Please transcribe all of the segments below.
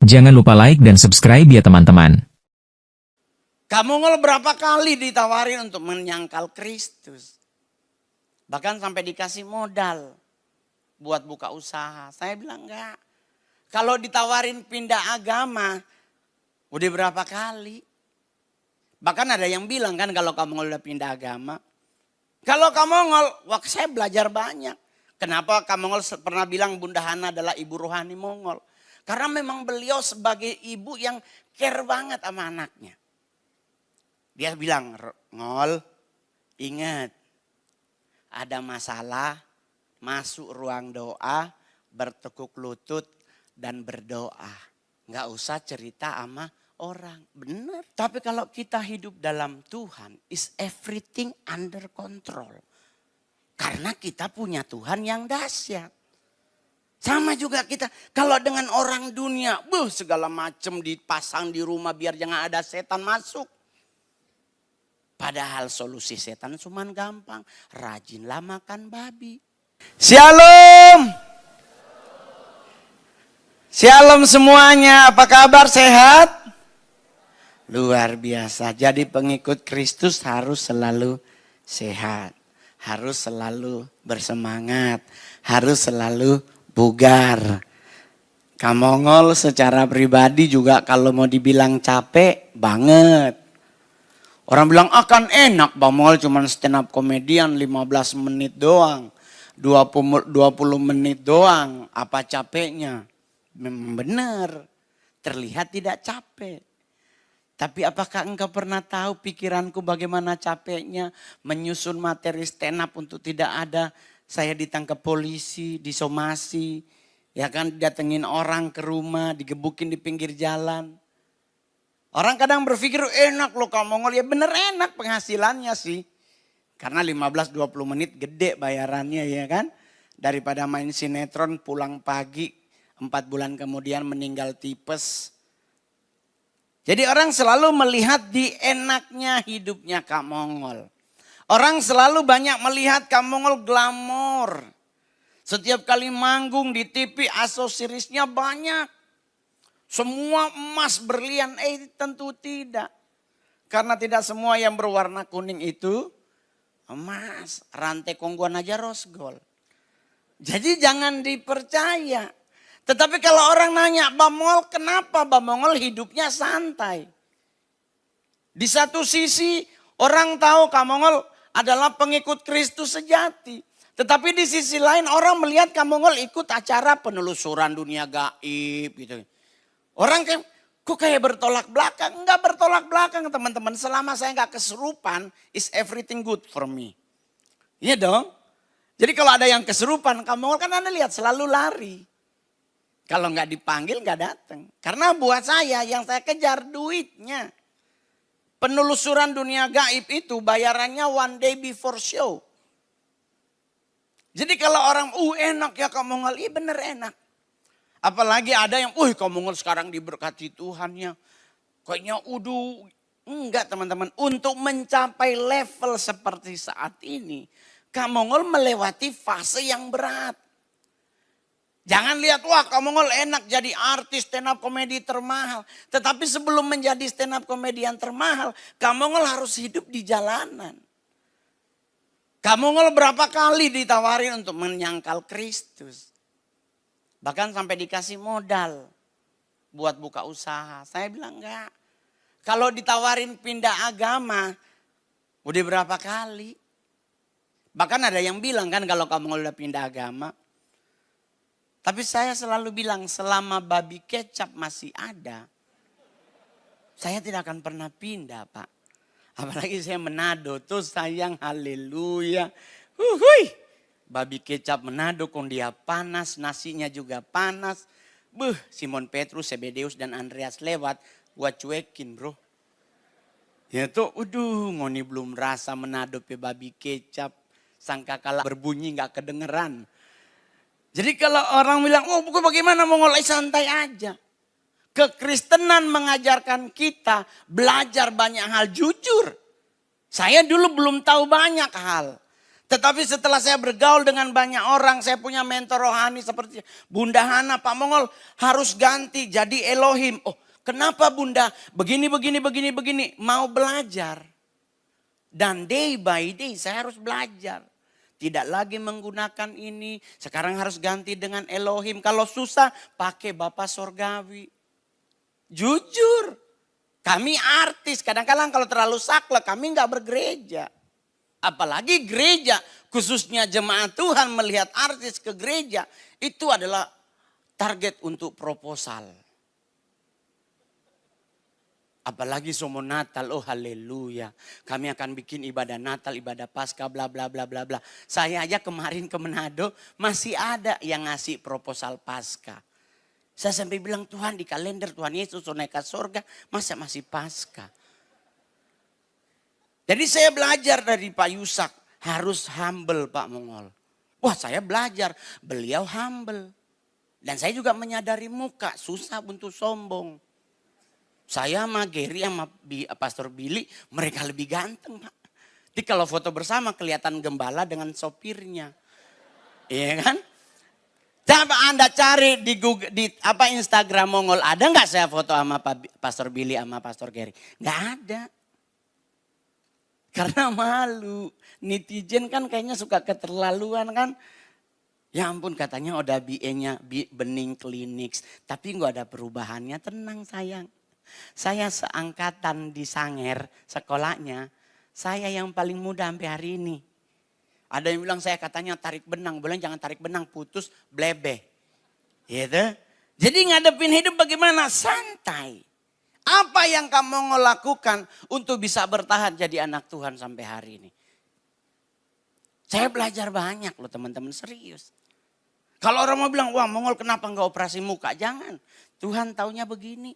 Jangan lupa like dan subscribe ya teman-teman. Kamu berapa kali ditawarin untuk menyangkal Kristus. Bahkan sampai dikasih modal buat buka usaha. Saya bilang enggak. Kalau ditawarin pindah agama, udah berapa kali. Bahkan ada yang bilang kan kalau kamu udah pindah agama. Kalau kamu wah saya belajar banyak. Kenapa kamu pernah bilang Bunda Hana adalah ibu rohani Mongol? Karena memang beliau sebagai ibu yang care banget sama anaknya. Dia bilang, Ngol, ingat ada masalah, masuk ruang doa, bertekuk lutut dan berdoa. Nggak usah cerita sama orang, benar. Tapi kalau kita hidup dalam Tuhan, is everything under control. Karena kita punya Tuhan yang dahsyat. Sama juga kita, kalau dengan orang dunia, segala macam dipasang di rumah biar jangan ada setan masuk. Padahal solusi setan cuma gampang. Rajinlah makan babi. Shalom. Shalom semuanya. Apa kabar, sehat? Luar biasa. Jadi pengikut Kristus harus selalu sehat. Harus selalu bersemangat. Harus selalu bugar. Kamongol secara pribadi juga kalau mau dibilang capek banget. Orang bilang akan enak Bang Mongol cuma stand up komedian 15 menit doang. 20 menit doang. Apa capeknya? Memang benar. Terlihat tidak capek. Tapi apakah engkau pernah tahu pikiranku bagaimana capeknya menyusun materi stand up untuk tidak ada. Saya ditangkap polisi, disomasi. Ya kan datengin orang ke rumah, digebukin di pinggir jalan. Orang kadang berpikir enak loh kamu Mongol. Ya bener enak penghasilannya sih. Karena 15-20 menit gede bayarannya ya kan. Daripada main sinetron pulang pagi 4 bulan kemudian meninggal tipes. Jadi orang selalu melihat di enaknya hidupnya Kak Mongol. Orang selalu banyak melihat Kak Mongol glamor. Setiap kali manggung di TV aksesorinya banyak. Semua emas berlian, tentu tidak. Karena tidak semua yang berwarna kuning itu emas. Rantai kongguan aja rose gold. Jadi jangan dipercaya. Tetapi kalau orang nanya, Bang Mongol kenapa Bang Mongol hidupnya santai? Di satu sisi orang tahu Kak Mongol adalah pengikut Kristus sejati. Tetapi di sisi lain orang melihat Kak Mongol ikut acara penelusuran dunia gaib gitu. Orang kok kayak bertolak belakang? Enggak bertolak belakang teman-teman. Selama saya enggak kesurupan, is everything good for me. Iya dong. Jadi kalau ada yang kesurupan, kamu kan Anda lihat selalu lari. Kalau enggak dipanggil enggak datang. Karena buat saya yang saya kejar duitnya. Penelusuran dunia gaib itu bayarannya one day before show. Jadi kalau orang, enak ya kamu ngel, iya bener enak. Apalagi ada yang, kamu sekarang diberkati Tuhannya. Kayaknya enggak teman-teman. Untuk mencapai level seperti saat ini. Kamu melewati fase yang berat. Jangan lihat, kamu enak jadi artis stand up komedi termahal. Tetapi sebelum menjadi stand up komedian termahal, kamu harus hidup di jalanan. Kamu berapa kali ditawarin untuk menyangkal Kristus. Bahkan sampai dikasih modal buat buka usaha. Saya bilang enggak. Kalau ditawarin pindah agama, udah berapa kali. Bahkan ada yang bilang kan kalau kamu udah pindah agama. Tapi saya selalu bilang selama babi kecap masih ada. Saya tidak akan pernah pindah Pak. Apalagi saya Manado tuh sayang haleluya. Babi kecap Manado dia panas, nasinya juga panas. Simon Petrus, Zebedeus dan Andreas lewat, gua cuekin bro. Ya tuh, ngoni belum rasa Manado pe babi kecap. Sangka kalah berbunyi gak kedengeran. Jadi kalau orang bilang, bagaimana mau ngolai santai aja. Kekristenan mengajarkan kita belajar banyak hal jujur. Saya dulu belum tahu banyak hal. Tetapi setelah saya bergaul dengan banyak orang, saya punya mentor rohani seperti Bunda Hana, Pak Mongol harus ganti jadi Elohim. Oh, kenapa Bunda? Begini, begini, begini, begini. Mau belajar. Dan day by day saya harus belajar. Tidak lagi menggunakan ini, sekarang harus ganti dengan Elohim. Kalau susah, pakai Bapa Sorgawi. Jujur, kami artis. Kadang-kadang kalau terlalu saklek, kami nggak bergereja. Apalagi gereja, khususnya jemaat Tuhan melihat artis ke gereja, itu adalah target untuk proposal. Apalagi somo Natal, oh haleluya. Kami akan bikin ibadah Natal, ibadah Paskah, bla bla bla bla bla. Saya aja kemarin ke Manado masih ada yang ngasih proposal Paskah. Saya sampai bilang, Tuhan di kalender Tuhan Yesus naik ke surga, masa masih Paskah. Jadi saya belajar dari Pak Yusak, harus humble Pak Mongol. Wah saya belajar, beliau humble. Dan saya juga menyadari muka, susah untuk sombong. Saya sama Gary sama Pastor Billy, mereka lebih ganteng Pak. Jadi kalau foto bersama kelihatan gembala dengan sopirnya. Iya kan? Coba Anda cari di Google, di Instagram Mongol, ada nggak saya foto sama Pastor Billy sama Pastor Gary? Nggak ada. Karena malu. Netizen kan kayaknya suka keterlaluan kan. Ya ampun katanya udah BA-nya Bening Clinics. Tapi nggak ada perubahannya, tenang sayang. Saya seangkatan di Sanger sekolahnya. Saya yang paling muda sampai hari ini. Ada yang bilang saya katanya tarik benang. Bilang jangan tarik benang, putus blebe. Gitu. Jadi ngadepin hidup bagaimana? Santai. Apa yang kamu mau lakukan untuk bisa bertahan jadi anak Tuhan sampai hari ini? Saya belajar banyak loh teman-teman, serius. Kalau orang mau bilang, wah Mongol kenapa enggak operasi muka? Jangan, Tuhan taunya begini.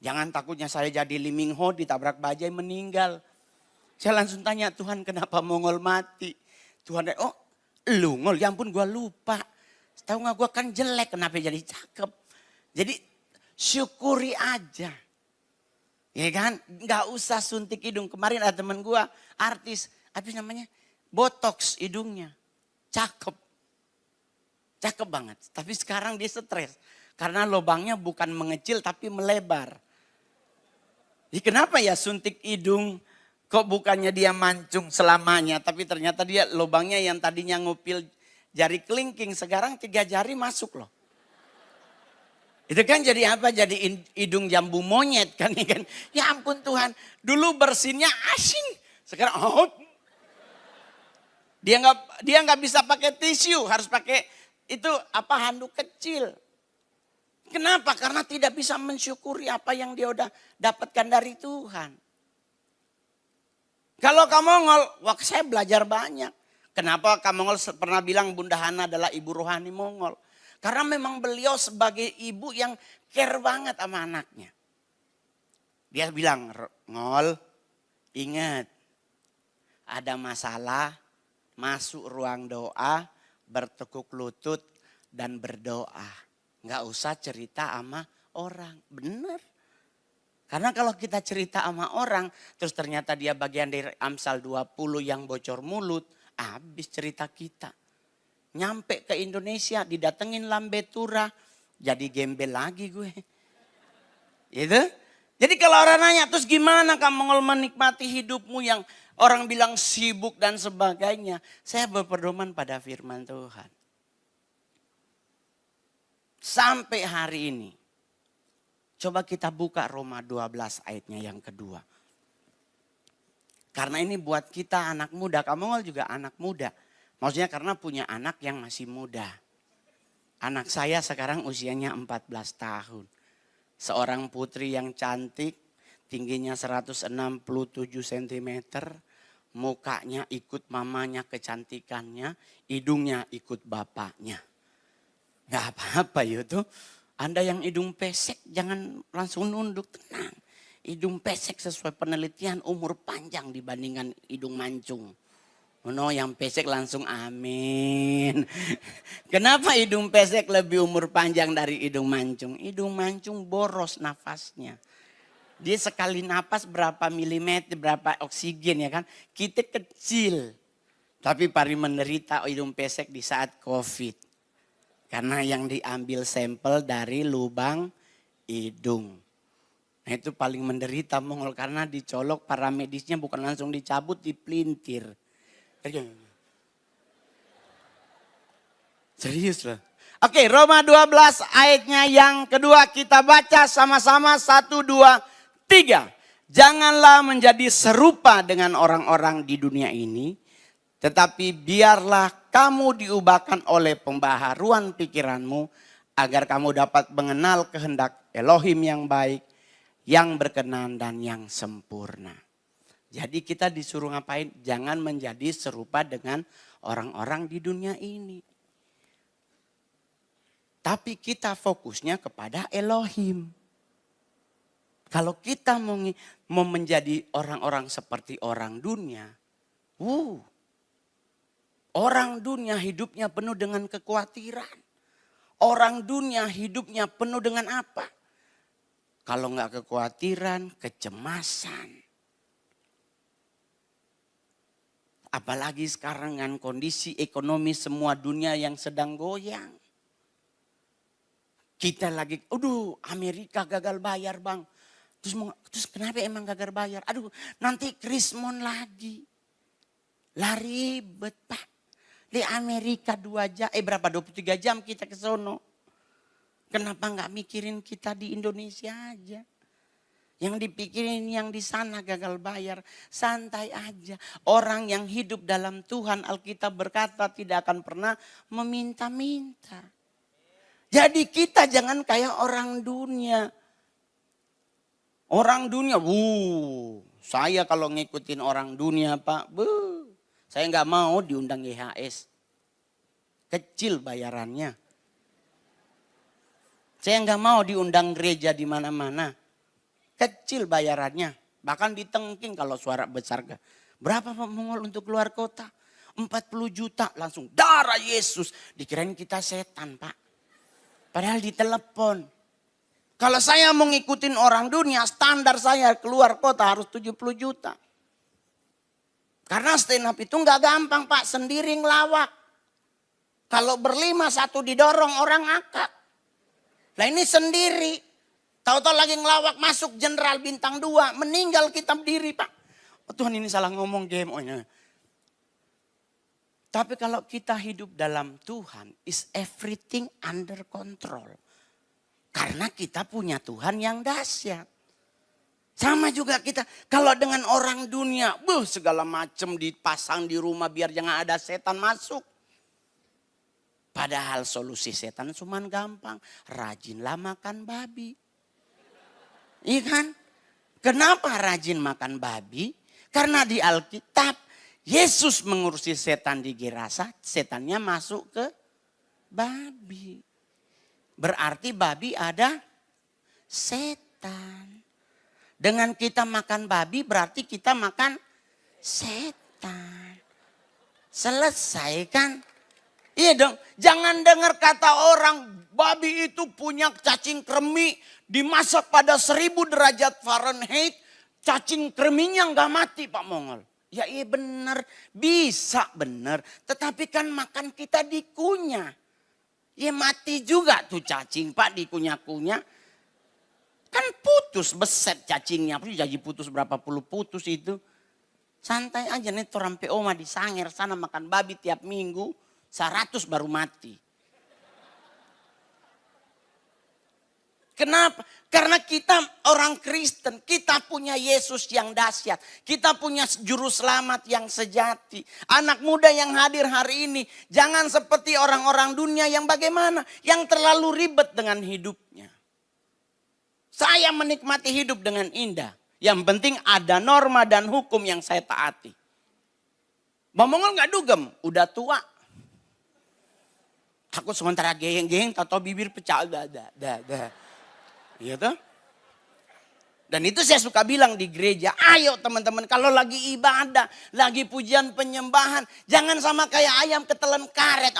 Jangan takutnya saya jadi Lee Min Ho ditabrak bajai meninggal. Saya langsung tanya, Tuhan kenapa Mongol mati? Tuhan, oh lu Ngol, ya ampun gue lupa. Tahu gak gue kan jelek, kenapa jadi cakep? Jadi syukuri aja. Ya kan? Gak usah suntik hidung. Kemarin ada teman gue artis. Apa namanya? Botox hidungnya. Cakep. Cakep banget. Tapi sekarang dia stres. Karena lubangnya bukan mengecil tapi melebar. Jadi kenapa ya suntik hidung? Kok bukannya dia mancung selamanya. Tapi ternyata dia lubangnya yang tadinya ngupil jari kelingking. Sekarang 3 jari masuk loh. Itu kan jadi apa? Jadi hidung jambu monyet kan. Ya ampun Tuhan. Dulu bersinnya asin. Sekarang oh. Dia nggak bisa pakai tisu. Harus pakai itu handuk kecil. Kenapa? Karena tidak bisa mensyukuri apa yang dia udah dapatkan dari Tuhan. Kalau kamu Mongol, wah saya belajar banyak. Kenapa kamu Mongol pernah bilang Bunda Hana adalah ibu rohani Mongol? Karena memang beliau sebagai ibu yang care banget sama anaknya. Dia bilang, Ngol, ingat ada masalah, masuk ruang doa, bertekuk lutut dan berdoa. Nggak usah cerita sama orang, bener. Karena kalau kita cerita sama orang, terus ternyata dia bagian dari Amsal 20 yang bocor mulut, habis cerita kita. Nyampe ke Indonesia, didatengin Lambe Tura, jadi gembel lagi gue. Gitu? Jadi kalau orang nanya, terus gimana kamu menikmati hidupmu yang orang bilang sibuk dan sebagainya. Saya berpedoman pada firman Tuhan. Sampai hari ini. Coba kita buka Roma 12 ayatnya yang kedua. Karena ini buat kita anak muda. Kamu juga anak muda. Maksudnya karena punya anak yang masih muda. Anak saya sekarang usianya 14 tahun. Seorang putri yang cantik. Tingginya 167 cm. Mukanya ikut mamanya kecantikannya. Hidungnya ikut bapaknya. Gak apa-apa itu. Anda yang hidung pesek jangan langsung nunduk, tenang. Hidung pesek sesuai penelitian umur panjang dibandingkan hidung mancung. No, yang pesek langsung amin. Kenapa hidung pesek lebih umur panjang dari hidung mancung? Hidung mancung boros nafasnya. Dia sekali napas berapa milimeter, berapa oksigen ya kan. Kita kecil. Tapi paling menderita hidung pesek di saat COVID. Karena yang diambil sampel dari lubang hidung. Nah itu paling menderita Mongol karena dicolok para medisnya bukan langsung dicabut, dipelintir. Serius loh. Oke, Roma 12 ayatnya yang kedua kita baca sama-sama 1, 2, 3. Janganlah menjadi serupa dengan orang-orang di dunia ini. Tetapi biarlah kamu diubahkan oleh pembaharuan pikiranmu. Agar kamu dapat mengenal kehendak Elohim yang baik, yang berkenan dan yang sempurna. Jadi kita disuruh ngapain? Jangan menjadi serupa dengan orang-orang di dunia ini. Tapi kita fokusnya kepada Elohim. Kalau kita mau menjadi orang-orang seperti orang dunia. Orang dunia hidupnya penuh dengan kekhawatiran. Orang dunia hidupnya penuh dengan apa? Kalau enggak kekhawatiran, kecemasan. Apalagi sekarang dengan kondisi ekonomi semua dunia yang sedang goyang. Kita lagi, aduh Amerika gagal bayar bang. Terus kenapa emang gagal bayar? Aduh nanti krismon lagi. Lah ribet pak. Di Amerika 2 jam, berapa 23 jam kita ke sono. Kenapa nggak mikirin kita di Indonesia aja? Yang dipikirin yang di sana gagal bayar, santai aja. Orang yang hidup dalam Tuhan, Alkitab berkata tidak akan pernah meminta-minta. Jadi kita jangan kayak orang dunia. Orang dunia, saya kalau ngikutin orang dunia pak, saya nggak mau diundang YHS. Kecil bayarannya. Saya nggak mau diundang gereja di mana-mana. Kecil bayarannya. Bahkan ditengking kalau suara besar. Berapa Pak Mongol untuk keluar kota? 40 juta langsung darah Yesus. Dikirain kita setan Pak. Padahal ditelepon. Kalau saya mau ngikutin orang dunia, standar saya keluar kota harus 70 juta. Karena stand up itu nggak gampang Pak, sendiri ngelawak. Kalau berlima satu didorong orang akak. Nah ini sendiri. Tahu-tahu lagi ngelawak masuk jenderal bintang 2, meninggal kita berdiri Pak. Oh, Tuhan ini salah ngomong GMO-nya. Tapi kalau kita hidup dalam Tuhan, is everything under control. Karena kita punya Tuhan yang dahsyat. Sama juga kita, kalau dengan orang dunia, segala macam dipasang di rumah biar jangan ada setan masuk. Padahal solusi setan cuma gampang, rajinlah makan babi. Iya kan? Kenapa rajin makan babi? Karena di Alkitab, Yesus mengurusi setan di Gerasa, setannya masuk ke babi. Berarti babi ada setan. Dengan kita makan babi berarti kita makan setan. Selesai kan? Iya dong, jangan dengar kata orang babi itu punya cacing kremi dimasak pada 1000 derajat Fahrenheit. Cacing kreminya nggak mati Pak Mongol. Ya iya benar, bisa benar. Tetapi kan makan kita dikunyah. Ya mati juga tuh cacing Pak dikunyah-kunyah. Kan putus beset cacingnya. Jadi putus berapa puluh putus itu. Santai aja nih torampe oma di Sangir sana makan babi tiap minggu. 100 baru mati. Kenapa? Karena kita orang Kristen, kita punya Yesus yang dahsyat. Kita punya juru selamat yang sejati. Anak muda yang hadir hari ini, jangan seperti orang-orang dunia yang bagaimana? Yang terlalu ribet dengan hidupnya. Saya menikmati hidup dengan indah. Yang penting ada norma dan hukum yang saya taati. Bang Mongol gak dugem, udah tua. Takut sementara geheng-geheng, tato bibir pecah. Iya tuh. Dan itu saya suka bilang di gereja, ayo teman-teman kalau lagi ibadah, lagi pujian penyembahan, jangan sama kayak ayam ketelan karet.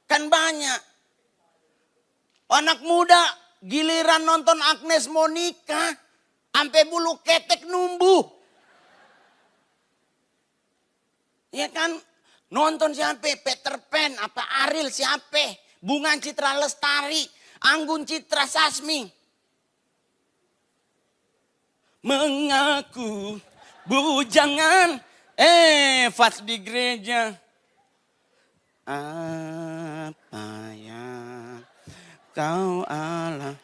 Kan banyak. Anak muda giliran nonton Agnes Monica, Sampai bulu ketek numbuh. Ya kan? Nonton siapa? Peter Pan, apa Ariel siapa? Bunga Citra Lestari, Anggun Citra Sasmi. Mengaku bujangan pas di gereja. Apa yang kau Allah.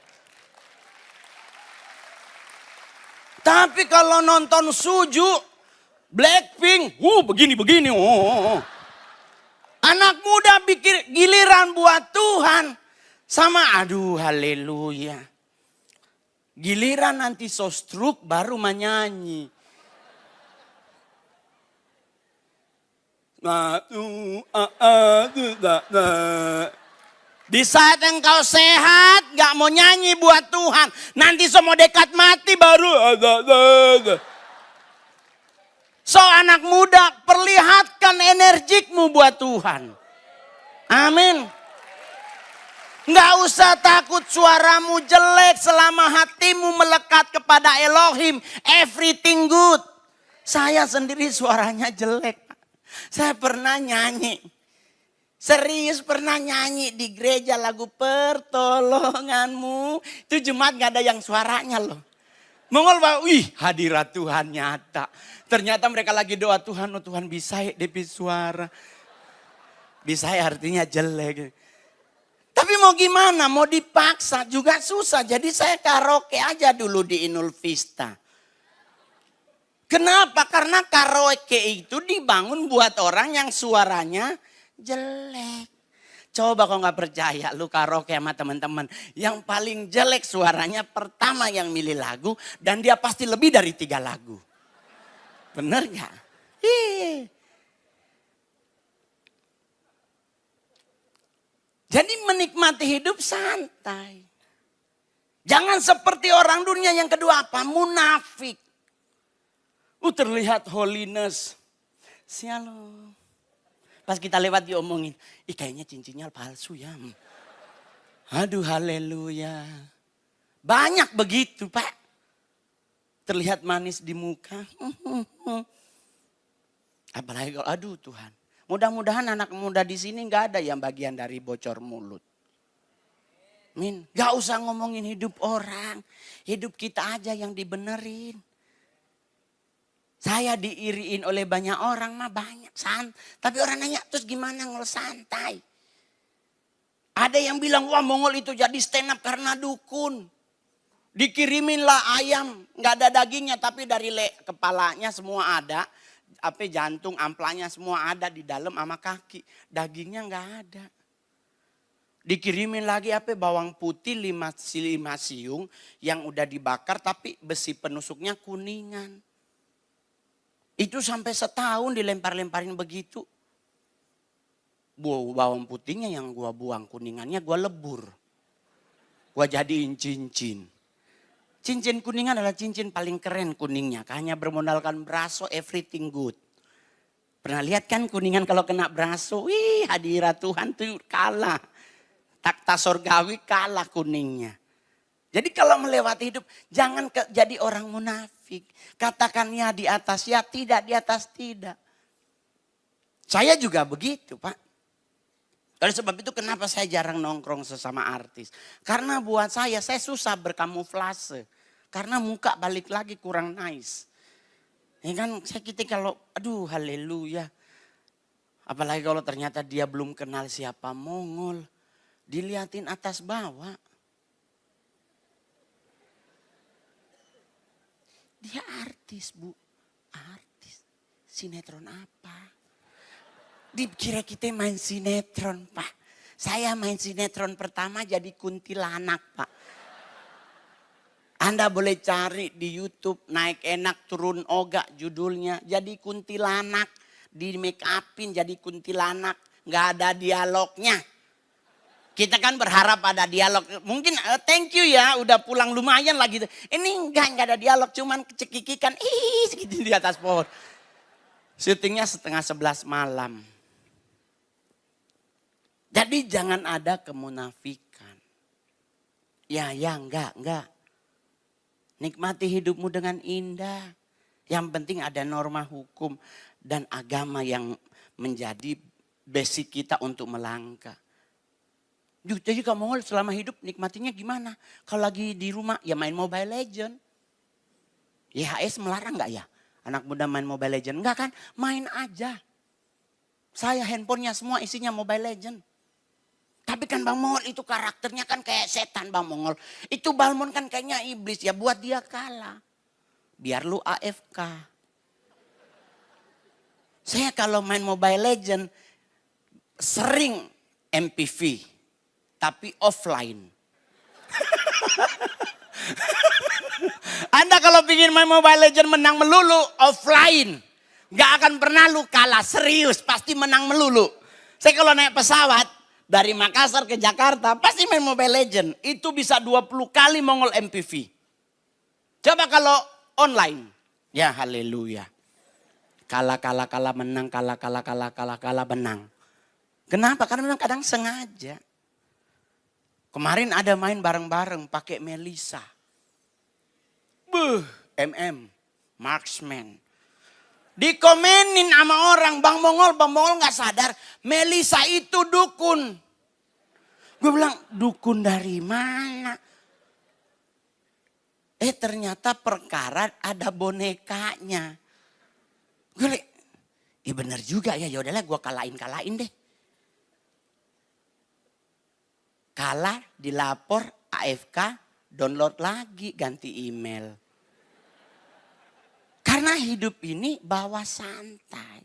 Tapi kalau nonton Suju, Blackpink, begini. Anak muda bikin giliran buat Tuhan. Sama aduh haleluya. Giliran nanti sostruk baru menyanyi. Di saat engkau sehat gak mau nyanyi buat Tuhan. Nanti semua dekat mati baru. So anak muda perlihatkan energikmu buat Tuhan. Amin. Gak usah takut suaramu jelek selama hatimu melekat kepada Elohim. Everything good. Saya sendiri suaranya jelek. Saya pernah nyanyi. Serius pernah nyanyi di gereja lagu Pertolonganmu. Itu jemaat gak ada yang suaranya loh. Mongol bahwa, hadirat Tuhan nyata. Ternyata mereka lagi doa Tuhan, oh Tuhan bisa ya depi suara. Bisa ya artinya jelek. Tapi mau gimana, mau dipaksa juga susah. Jadi saya karaoke aja dulu di Inul Vista. Kenapa? Karena karaoke itu dibangun buat orang yang suaranya jelek. Coba kalau nggak percaya, lu karaoke sama teman-teman. Yang paling jelek suaranya pertama yang milih lagu. Dan dia pasti lebih dari 3 lagu. Bener gak? Jadi menikmati hidup santai. Jangan seperti orang dunia. Yang kedua apa? Munafik. Terlihat holiness. Shalom. Pas kita lewat diomongin. Kayaknya cincinnya palsu ya. Aduh haleluya. Banyak begitu Pak. Terlihat manis di muka. Apalagi kalau aduh Tuhan. Mudah-mudahan anak muda di sini gak ada yang bagian dari bocor mulut. Gak usah ngomongin hidup orang. Hidup kita aja yang dibenerin. Saya diiriin oleh banyak orang mah banyak. Tapi orang nanya terus gimana ngol santai. Ada yang bilang wah Mongol itu jadi stand up karena dukun. Dikirimin lah ayam. Gak ada dagingnya tapi dari kepalanya semua ada. Jantung, amplanya semua ada di dalam sama kaki. Dagingnya gak ada. Dikirimin lagi bawang putih 5 siung yang udah dibakar tapi besi penusuknya kuningan. Itu sampai setahun dilempar-lemparin begitu. Bawang putihnya yang gua buang, kuningannya gua lebur. Gua jadiin cincin. Cincin kuningan adalah cincin paling keren kuningnya. Hanya bermodalkan braso, everything good. Pernah lihat kan kuningan kalau kena braso, hadirat Tuhan tuh kalah. Takta sorgawi kalah kuningnya. Jadi kalau melewati hidup, jangan jadi orang munafik. Katakan ya di atas ya, tidak di atas tidak. Saya juga begitu Pak. Oleh sebab itu kenapa saya jarang nongkrong sesama artis. Karena buat saya susah berkamuflase. Karena muka balik lagi kurang nice. Ya kan kita kalau aduh haleluya. Apalagi kalau ternyata dia belum kenal siapa Mongol. Diliatin atas bawah. Dia artis Bu, artis. Sinetron apa? Dikira kita main sinetron Pak. Saya main sinetron pertama jadi kuntilanak Pak. Anda boleh cari di YouTube naik enak turun oga judulnya. Jadi kuntilanak, di make upin jadi kuntilanak. Gak ada dialognya. Kita kan berharap ada dialog. Mungkin thank you ya udah pulang lumayan lah gitu. Ini enggak ada dialog cuman cekikikan segitu di atas pohon. Syutingnya 10:30 malam. Jadi jangan ada kemunafikan. Ya enggak. Nikmati hidupmu dengan indah. Yang penting ada norma hukum dan agama yang menjadi basic kita untuk melangkah. Jadi kamu selama hidup nikmatinya gimana? Kalau lagi di rumah ya main Mobile Legend. YHS melarang gak ya? Anak muda main Mobile Legend. Enggak kan? Main aja. Saya handphonenya semua isinya Mobile Legend. Tapi kan Bang Mongol itu karakternya kan kayak setan Bang Mongol. Itu Balmon kan kayaknya iblis ya, buat dia kalah. Biar lu AFK. Saya kalau main Mobile Legend sering MPV. Tapi offline. Anda kalau ingin main Mobile Legend menang melulu offline. Gak akan pernah lu kalah, serius pasti menang melulu. Saya kalau naik pesawat dari Makassar ke Jakarta pasti main Mobile Legend. Itu bisa 20 kali Mongol MPV. Coba kalau online. Ya haleluya. Kalah menang, kalah menang. Kenapa? Karena memang kadang sengaja. Kemarin ada main bareng-bareng pakai Melisa. Marksman. Dikomenin sama orang, Bang Mongol gak sadar. Melisa itu dukun. Gue bilang, dukun dari mana? Ternyata perkara ada bonekanya. Gue bilang, iya bener juga ya, yaudahlah gue kalahin deh. Kalah, dilapor, AFK, download lagi, ganti email. Karena hidup ini bawa santai.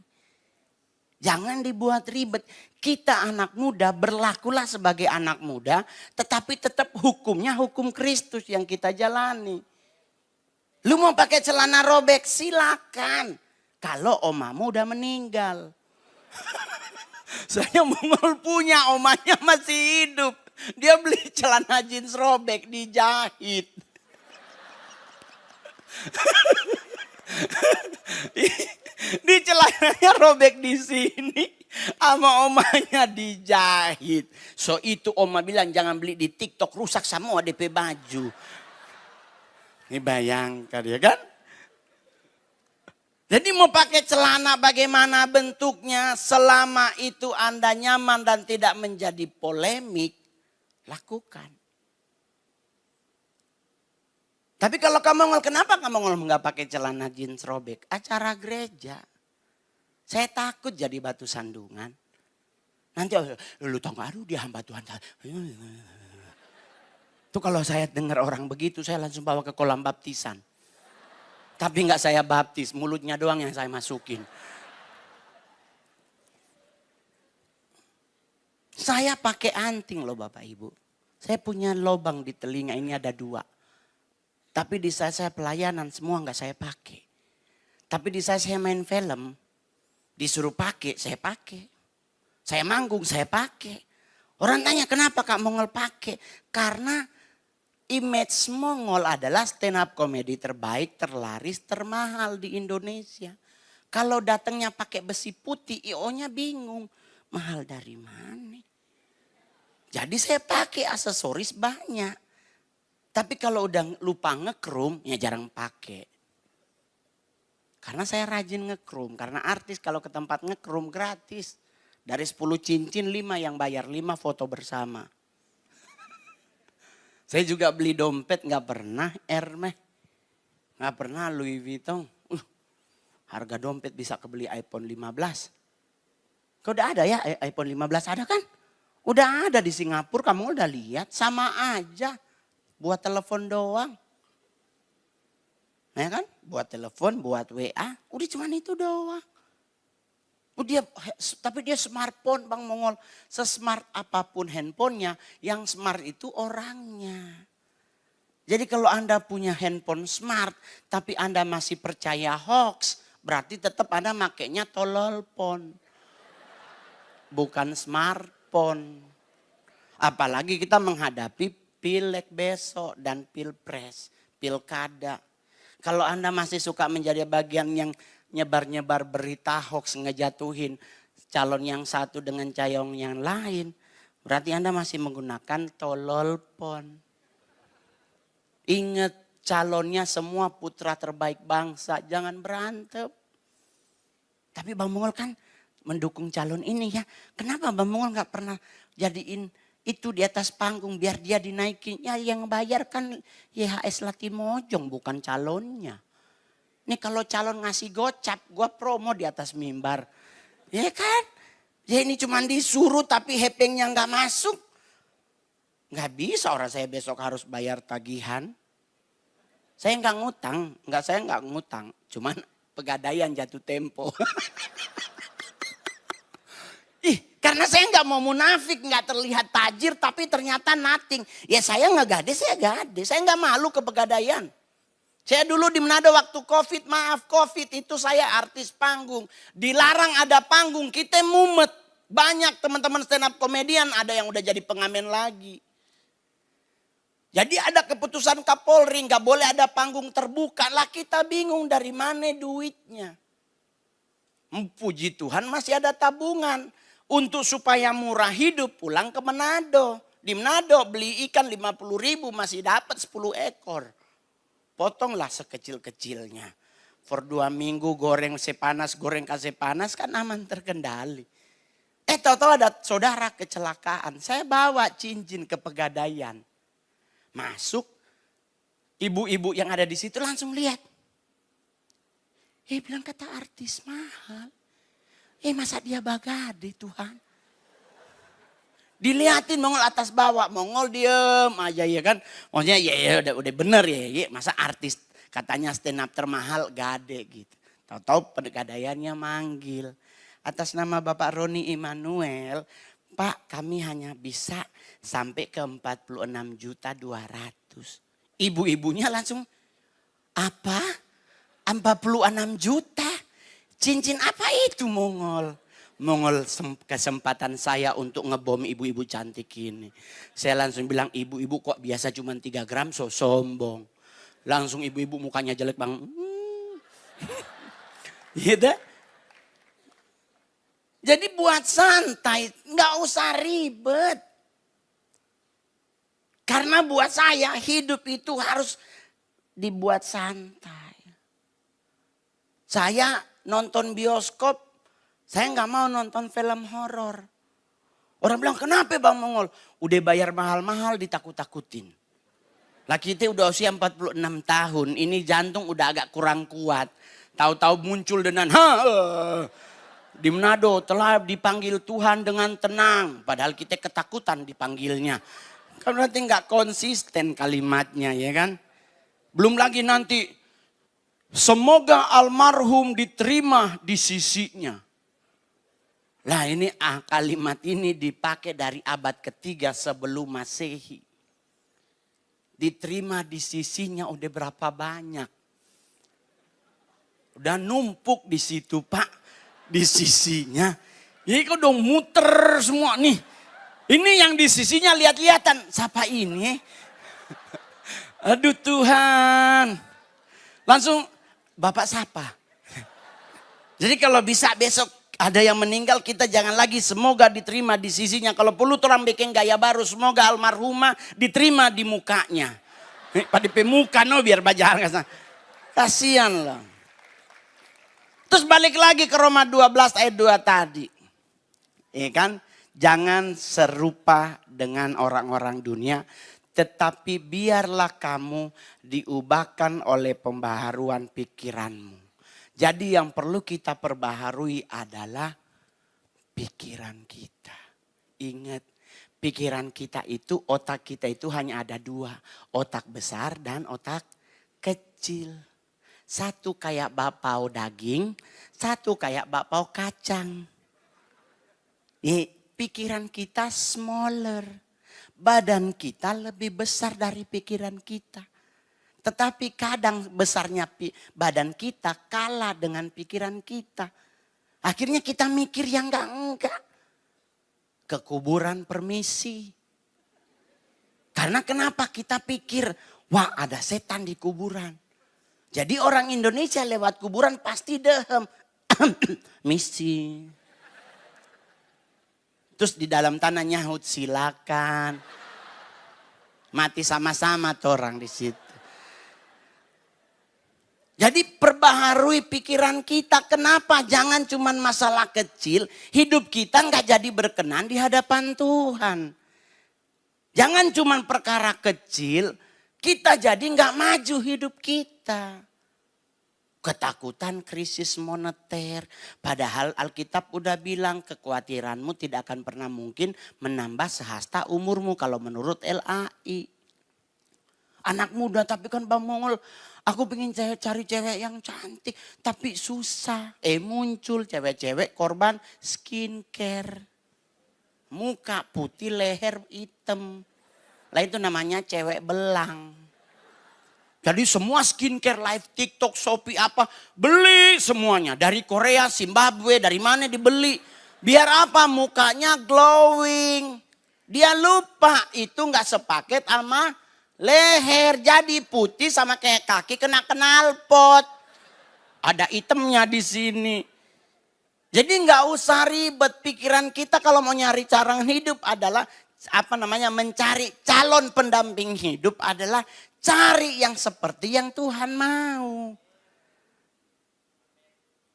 Jangan dibuat ribet. Kita anak muda berlakulah sebagai anak muda. Tetapi tetap hukumnya hukum Kristus yang kita jalani. Lu mau pakai celana robek silakan. Kalau omamu udah meninggal. Saya Mongol punya, omanya masih hidup. Dia beli celana jeans robek dijahit. Di celananya robek di sini sama omanya dijahit. So itu oma bilang jangan beli di TikTok, rusak semua DP baju. Ini bayangkan ya kan? Jadi mau pakai celana bagaimana bentuknya, selama itu Anda nyaman dan tidak menjadi polemik, lakukan. Tapi kalau kamu kenapa kamu nggak pakai celana jeans robek? Acara gereja. Saya takut jadi batu sandungan. Nanti lu tahu nggak? Aduh dia hamba Tuhan. Itu kalau saya dengar orang begitu saya langsung bawa ke kolam baptisan. Tapi nggak saya baptis, mulutnya doang yang saya masukin. Saya pakai anting loh Bapak Ibu. Saya punya lobang di telinga ini ada 2. Tapi di saat saya pelayanan semua nggak saya pakai. Tapi di saat saya main film, disuruh pakai, saya pakai. Saya manggung, saya pakai. Orang tanya kenapa Kak Mongol pakai? Karena image Mongol adalah stand up comedy terbaik, terlaris, termahal di Indonesia. Kalau datangnya pakai besi putih, IO-nya bingung. Mahal dari mana? Jadi saya pakai aksesoris banyak. Tapi kalau udah lupa ngekrum, ya jarang pakai. Karena saya rajin ngekrum. Karena artis kalau ke tempat ngekrum gratis. Dari 10 cincin 5 yang bayar, 5 foto bersama. Saya juga beli dompet gak pernah Hermes. Gak pernah Louis Vuitton. Harga dompet bisa kebeli iPhone 15. Kok udah ada ya iPhone 15 ada kan? Udah ada di Singapura, kamu udah lihat. Sama aja. Buat telepon doang. Ya kan? Buat telepon, buat WA. Udah cuman itu doang. Tapi dia smartphone Bang Mongol. Sesmart apapun handphonenya. Yang smart itu orangnya. Jadi kalau Anda punya handphone smart. Tapi Anda masih percaya hoax. Berarti tetap Anda makainya tololpon. Bukan smartphone. Apalagi kita menghadapi Pileg besok dan pilpres, pilkada. Kalau Anda masih suka menjadi bagian yang nyebar-nyebar berita hoax, ngejatuhin calon yang satu dengan calon yang lain. Berarti Anda masih menggunakan tololpon. Ingat, calonnya semua putra terbaik bangsa. Jangan berantem. Tapi Bang Mongol kan mendukung calon ini ya. Kenapa Bang Mongol gak pernah jadiin itu di atas panggung biar dia dinaikin. Ya yang bayar kan YHS Latimojong bukan calonnya. Nih kalau calon ngasih gocap, gue promo di atas mimbar. Ya kan? Ya ini cuma disuruh tapi hepengnya gak masuk. Gak bisa orang saya besok harus bayar tagihan. Saya gak ngutang, saya gak ngutang. Cuman pegadaian jatuh tempo. Karena saya nggak mau munafik, nggak terlihat tajir, tapi ternyata nothing. Ya saya nggak gade, saya gade. Saya nggak malu ke pegadaian. Saya dulu di Manado waktu COVID, maaf COVID itu saya artis panggung. Dilarang ada panggung, kita mumet. Banyak teman-teman stand up komedian ada yang udah jadi pengamen lagi. Jadi ada keputusan Kapolri, nggak boleh ada panggung terbuka. Lah kita bingung dari mana duitnya. Puji Tuhan masih ada tabungan. Untuk supaya murah hidup pulang ke Manado. Di Manado beli ikan 50.000 masih dapat 10 ekor. Potonglah sekecil-kecilnya. For 2 minggu goreng sepanas, goreng kasih panas kan aman terkendali. Tahu-tahu ada saudara kecelakaan. Saya bawa cincin ke pegadaian. Masuk, ibu-ibu yang ada di situ langsung lihat. Bilang kata artis mahal. Masa dia bagade Tuhan. Dilihatin Mongol atas bawah, Mongol diem aja ya kan. Maksudnya ya udah bener ya. Masa artis katanya stand up termahal gade gitu. Tahu-tahu pegadaiannya manggil. Atas nama Bapak Roni Immanuel, Pak kami hanya bisa sampai ke 46.200.000. Ibu-ibunya langsung, apa? 46 juta? Cincin apa itu Mongol? Mongol kesempatan saya untuk ngebom ibu-ibu cantik ini. Saya langsung bilang ibu-ibu kok biasa cuma 3 gram so sombong. Langsung ibu-ibu mukanya jelek bang. Gitu. Jadi buat santai, nggak usah ribet. Karena buat saya hidup itu harus dibuat santai. Saya nonton bioskop, saya nggak mau nonton film horor. Orang bilang kenapa Bang Mongol? Udah bayar mahal-mahal ditakut-takutin. Lah kita udah usia 46 tahun, ini jantung udah agak kurang kuat. Tahu-tahu muncul dengan di Manado telah dipanggil Tuhan dengan tenang. Padahal kita ketakutan dipanggilnya. Kan berarti nggak konsisten kalimatnya ya kan. Belum lagi nanti semoga almarhum diterima di sisinya. Nah ini kalimat ini dipakai dari abad ketiga sebelum Masehi. Diterima di sisinya udah berapa banyak. Udah numpuk di situ Pak. Di sisinya. Jadi kok dong muter semua nih. Ini yang di sisinya lihat-lihatan. Siapa ini? Aduh Tuhan. Langsung Bapak siapa? Jadi kalau bisa besok ada yang meninggal kita jangan lagi semoga diterima di sisinya. Kalau perlu orang bikin gaya baru semoga almarhumah diterima di mukanya. Pada pemuka no biar bajahan. Kasian lah. Terus balik lagi ke Roma 12 ayat 2 tadi. Ya kan? Jangan serupa dengan orang-orang dunia. Tetapi biarlah kamu diubahkan oleh pembaharuan pikiranmu. Jadi yang perlu kita perbaharui adalah pikiran kita. Ingat, pikiran kita itu, otak kita itu hanya ada 2. Otak besar dan otak kecil. Satu kayak bakpao daging, satu kayak bakpao kacang. Pikiran kita smaller. Badan kita lebih besar dari pikiran kita. Tetapi kadang besarnya badan kita kalah dengan pikiran kita. Akhirnya kita mikir yang enggak. Ke kuburan permisi. Karena kenapa kita pikir, wah ada setan di kuburan. Jadi orang Indonesia lewat kuburan pasti dehem. Misi. Terus di dalam tanah nyahut silakan. Mati sama-sama tuh orang di situ. Jadi perbaharui pikiran kita. Kenapa? Jangan cuma masalah kecil. Hidup kita nggak jadi berkenan di hadapan Tuhan. Jangan cuma perkara kecil. Kita jadi nggak maju hidup kita. Ketakutan krisis moneter. Padahal Alkitab udah bilang kekhawatiranmu tidak akan pernah mungkin menambah sehasta umurmu. Kalau menurut LAI. Anak muda tapi kan Bang Mongol. Aku pengen cari cewek yang cantik. Tapi susah. Muncul cewek-cewek korban skincare. Muka putih, leher hitam. Lah itu namanya cewek belang. Jadi semua skincare, live TikTok, Shopee apa. Beli semuanya. Dari Korea, Zimbabwe, dari mana dibeli. Biar apa? Mukanya glowing. Dia lupa itu gak sepaket sama leher. Jadi putih sama kayak kaki kena knalpot. Ada itemnya di sini. Jadi nggak usah ribet. Pikiran kita kalau mau nyari cara hidup adalah mencari calon pendamping hidup adalah cari yang seperti yang Tuhan mau.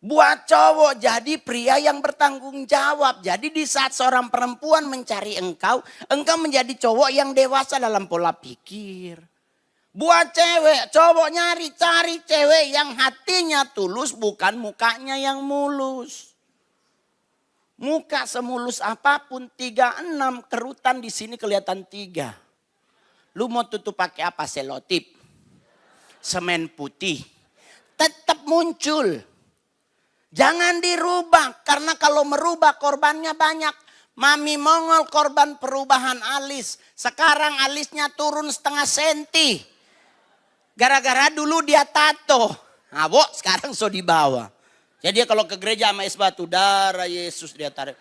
Buat cowok jadi pria yang bertanggung jawab. Jadi di saat seorang perempuan mencari engkau menjadi cowok yang dewasa dalam pola pikir. Buat cewek, cowok cari cewek yang hatinya tulus, bukan mukanya yang mulus. Muka semulus apapun 36 kerutan di sini kelihatan 3. Lu mau tutup pakai apa? Selotip, semen putih, tetap muncul. Jangan dirubah, karena kalau merubah korbannya banyak. Mami Mongol korban perubahan alis. Sekarang alisnya turun setengah senti. Gara-gara dulu dia tato. Nah, sekarang so dibawa. Jadi kalau ke gereja sama es batu, darah Yesus dia tarik.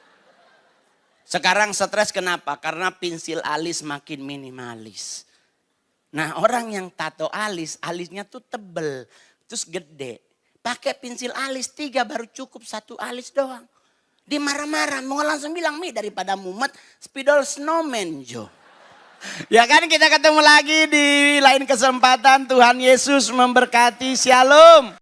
Sekarang stres kenapa? Karena pensil alis makin minimalis. Nah orang yang tato alis, alisnya tuh tebel, terus gede. Pakai pensil alis 3 baru cukup 1 alis doang. Dia marah-marah, mau langsung bilang, Mi daripada mumet, spidol snowman Jo. Ya kan, kita ketemu lagi di lain kesempatan. Tuhan Yesus memberkati. Shalom.